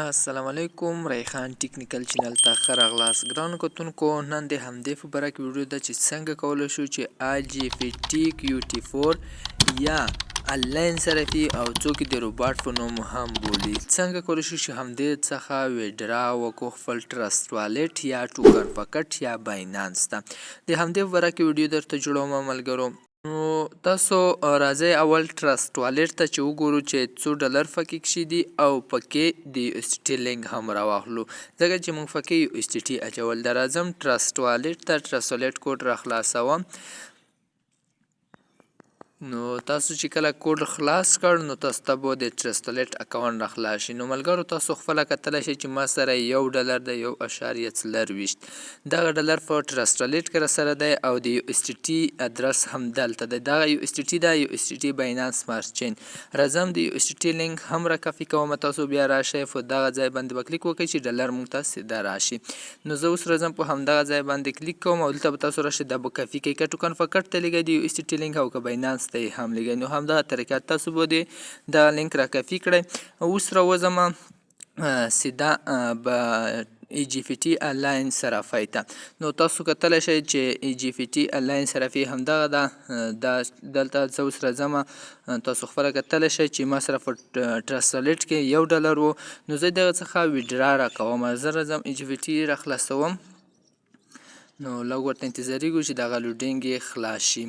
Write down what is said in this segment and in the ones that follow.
السلام علیکم ریحان ټیکنیکل چینل ته ښه راغلاست. ګرانو کتونکو، نن د همدې په باره کې ویډیو ده چې څنګه کولی شو چې IGFT QT4 یا انلاین صرافي او څوک د روباټ په نوم هم بولي، څنګه کولی شو چې همدې څخه ویډرا وکړو خپل ټرست والټ یا ټوکن پکټ یا باینانس ته. د همدې په باره کې ویډیو درته جوړوم ملګرو. نو تاسو راځئ اول ټرست والټ ته چې وګورو چې څو ډالر پکې کښې دي او پکې د USDT لینک هم راواخلو، ځکه چې موږ پکې USDT اچول ده. راځم ټرست والټ ته، ټرست والټ کوډ را خلاصوم. نو تاسو چې کله کوډ خلاص کړ نو تاسو ته به د ټرست والټ اکاونټ را خلاص شي. نو ملګرو تاسو خپله کتلی شئ چې ما سره $1 دی، 1.40. دغه ډالر په ټرست والټ کې راسره دی او د USDT ادرس هم دلته دی. دغه USDT ده، USDT باینانس سمارټ چین. راځم د USDT لینک هم را کاپي کوم، تاسو بیا راشئ په دغه ځای باندې به کلیک وکړئ چې ډالر موږ ته سیده راشي. نو زه اوس راځم په همدغه ځای باندې کلیک کوم او دلته به تاسو راشئ دا به کاپي کوئ، که ټوکن پکټ ته لګئ د USDT لینک او که باینانس ته یې هم لګئ. نو همدغه طریقه تاسو به دغه لینک را کاپي کړئ. اوس راوځم سیده به EGFT انلاین صرافۍ ته. نو تاسو کتلی شئ چې EGFT انلاین صرافي همدغه ده. دلته زه اوس راځم، تاسو خپله کتلی شئ چې ما سره په ټرست والټ کې $1 و. نو زه دغه څخه ویډرا را کوم. زه راځم EGFT را خلاصوم. نو لږ ورته انتظاري کړو چې دغه لوډینګ یې خلاص شي.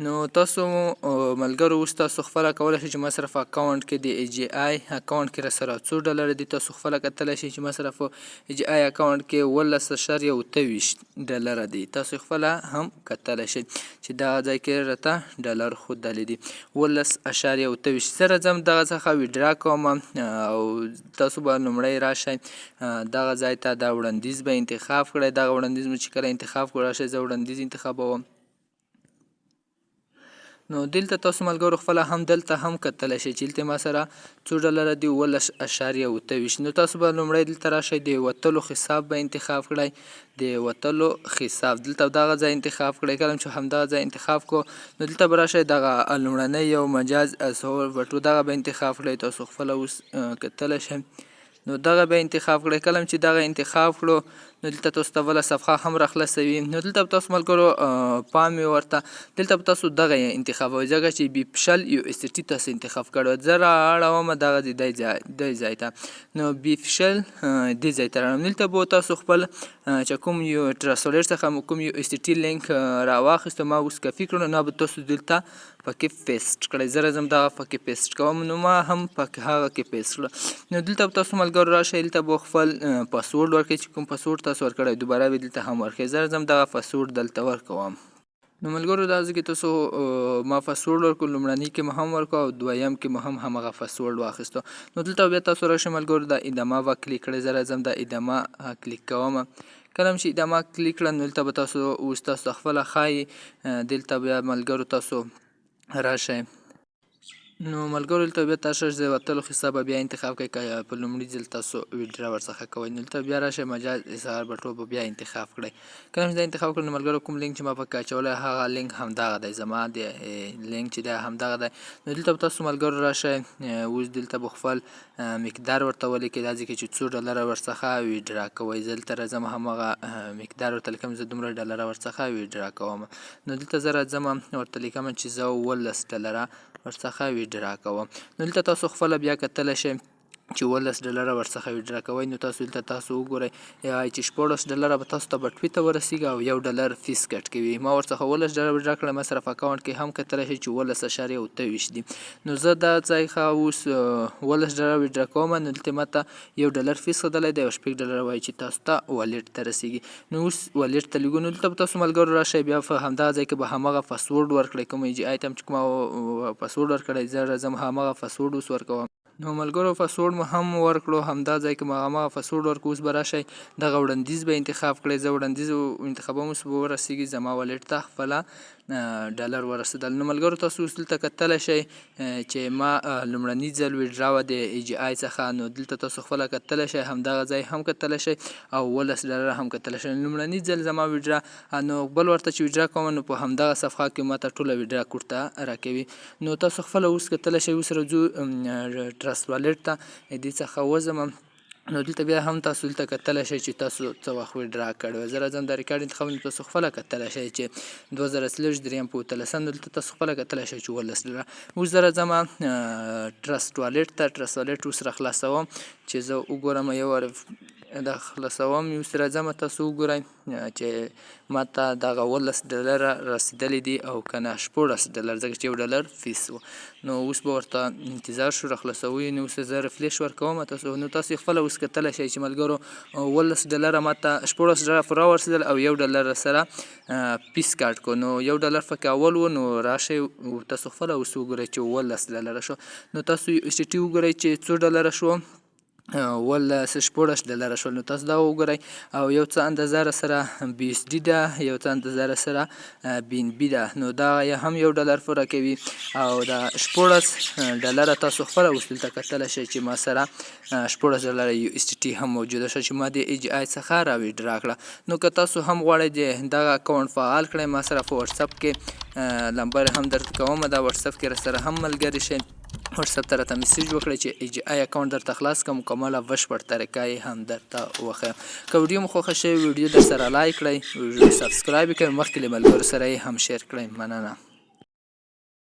نو تاسو ملګرو اوس تاسو خپله کولی شئ چې ما سره په اکاونټ کې د AGI اکاونټ کې راسره $2 دي. تاسو خپله کتلی شئ چې ما سره په AGI اکاونټ کې $11.28 دي. تاسو خپله هم کتلی شئ چې دغه ځای کې راته ډالر ښودلی دي 11.28. زه راځم دغه څخه ویډرا کوم او تاسو به لومړی راشئ دغه ځای ته، دا وړاندیز به انتخاب کړئ. دغه وړاندیز مو چې کله انتخاب کړو راشئ زه وړاندیز انتخابوم. نو دلته تاسو ملګرو خپله هم دلته هم کتلی شئ چې دلته ما سره $2 دي 11.28. نو تاسو به لومړی دلته راشئ، د وتلو حساب به انتخاب کړئ، د وتلو حساب دلته دغه ځای انتخاب کړئ. کله چې همدغه ځای انتخاب کړو نو دلته به راشئ دغه لومړنی یو مجاز بټو دغه به انتخاب کړئ. تاسو خپله اوس کتلی شئ نو دغه به انتخاب کړئ. کله چې دغه انتخاب کړو نو دلته تاسو ته بله صفحه هم را خلاصوي. نو دلته به تاسو ملګرو پام وي ورته، دلته به تاسو دغه یې انتخابوئ، ځکه چې بیفشل USDT تاسو انتخاب کړی. زه را اړوم دغه دې ځای ته. نو بیفشل دې ځای ته راوړم. دلته به تاسو خپل چې کوم یو ټرست والټ څخه کوم USDT لینک راواخیستو ما اوس کاپي کړو، نو به تاسو دلته پکې پیسټ کړئ. زه راځم دغه پکې پیسټ کوم. نو ما هم پکې هغه کې پیسټ کړه. نو دلته به تاسو ملګرو راشئ، دلته به خپل پاسورډ ورکړئ چې کوم پاسورډ تاسو ورکړی دوباره به دلته هم ورکړئ. زه راځم دغه پاسورډ دلته ورکوم. نو ملګرو دا ځکه تاسو ما پاسورډ ورکړو، لومړني کې مو هم ورکړو او دویم کې مو هم همغه پاسورډ واخیستو. نو دلته بیا تاسو راشئ ملګرو د ادامه به کلیک کړئ. زه راځم د ادامه کلیک کوم. کله چې ادامه کلیک کړم نو دلته به تاسو اوس تاسو خپله ښایي دلته بیا ملګرو تاسو راشئ. نو ملګرو دلته بیا تاسو د وتلو حساب بیا انتخاب کړئ، که په لومړي ځل تاسو ویډرا ورڅخه کوئ. نو دلته بیا راشئ مجاز اظهار بټو به بیا انتخاب کړئ. کله چې دا انتخاب کړئ نو ملګرو کوم لینک چې ما پکې اچولی هغه لینک همدغه دی، زما د لینک چې دی همدغه دی. نو دلته به تاسو ملګرو راشئ، اوس دلته به خپل مقدار ورته ولیکئ، دا ځکه چې $2 ورڅخه ویډرا کوئ. زه دلته راځم همغه مقدار ورته لیکم، زه $2 ورڅخه ویډرا کوم. نو دلته زه راځم ورته لیکم چې زه $11 ورڅخه ویډرا کوم. نو دلته تاسو خپله بیا کتلی شئ چې $11 ورڅخه ویډرا کوئ. نو تاسو دلته تاسو وګورئ چې $14 به تاسو ته بټوي ته ورسیږي او $1 فیس کټ کوي. ما ورڅخه $11 ویډرا کړی، ما سره په اکاونټ کې هم کتلی شئ چې 11.28 دي. نو زه دا ځای ښه اوس $11 ویډرا کوم. نو دلته ماته $1 فیس ښودلی دی او $6 وایي چې تاسو ته والټ ته رسیږي. نو اوس والټ ته لګو. نو دلته به تاسو ملګرو راشئ، بیا په همدغه ځای کې به همغه پاسورډ ورکړئ، کوم AGI ته چې کومه پاسورډ ورکړی. زه راځم همغه پاسورډ اوس ورکوم. نو ملګرو پاسورډ مو هم ورکړو، همدا ځای کې مو همغه پاسورډ ورکړو. اوس به راشئ دغه وړاندیز به انتخاب کړئ. زه وړاندیز انتخابوم، اوس به ورسیږي زما والټ ته خپله ډالر ورسېدل. نو ملګرو تاسو اوس دلته کتلی شئ چې ما لومړني ځل ویډرا وه د ای جي آی څخه، نو دلته تاسو خپله کتلی شئ، همدغه ځای هم کتلی شئ او 18 ډالره هم کتلی شئ. لومړني ځل زما ویډرا، نو بل ورته چې ویډرا کوم نو په همدغه صفحه کې ماته ټوله ویډرا کوډ ته راکوي. نو تاسو خپله اوس کتلی شئ. اوس راځو ټرست والټ ته، دې څخه وځم. نو دلته بیا هم تاسو دلته کتلی شئ چې تاسو څه وخت ویډرا کړې وه. زه راځم دا ریکارډ انتخابوم، تاسو خپله کتلی شئ چې 2023 درېیم په 13 دلته تاسو خپله کتلی شئ چې 18 ډالره. اوس زه راځم ټرست والټ ته. ټرست والټ اوس را خلاصوم چې زه وګورم یو وار دا خلاصوم. اوس راځم تاسو وګورئ چې ماته دغه 18 ډالره رسېدلي دي او که نه 14 ډالر، ځکه چې 1 ډالر فیس و. نو اوس به ورته انتظار شو را خلاصوي. نو اوس زه ریفلیش ورکوم تاسو، نو تاسو خپله اوس کتلی شئ چې ملګرو 18 ډالره ماته 14 ډالره پوره ورسېدل او 1 ډالر سره پیس کاټ کو. نو 1 ډالر پکې اول و، نو راشئ تاسو خپله اوس وګورئ چې 18 ډالره شو. نو تاسو اس ټي ټي وګورئ چې څو ډالره شو، 14 ډالره شول. نو تاسو دا وګورئ او یو څه اندازه را سره بي اس ډي ده، یو څه اندازه را سره بي ان بي ده، نو دا هم 1 ډالر پوره کوي. او دا 14 ډالره تاسو خپله اوس دلته کتلی شئ چې ما سره 14 ډالره یو اس ټي ټي هم موجوده شوه چې ما د ای جي آی څخه را ویډرا کړه. نو که تاسو هم غواړئ د دغه اکاونټ فعال کړئ، ما سره په واتساپ کې نمبر هم درته کوم، دا واتساپ کې را سره هم ملګري شئ. واتساپ ته راته میسیج وکړئ چې ای جي آی اکاونټ درته خلاص کړم، مکمله بشپړ طریقه یې هم درته وښیم. که ویډیو مو خوښه شوې ویډیو در سره لایک کړئ، سبسکرایب یې کړئ، مخکې له ملګرو سره یې هم شیر کړئ. مننه.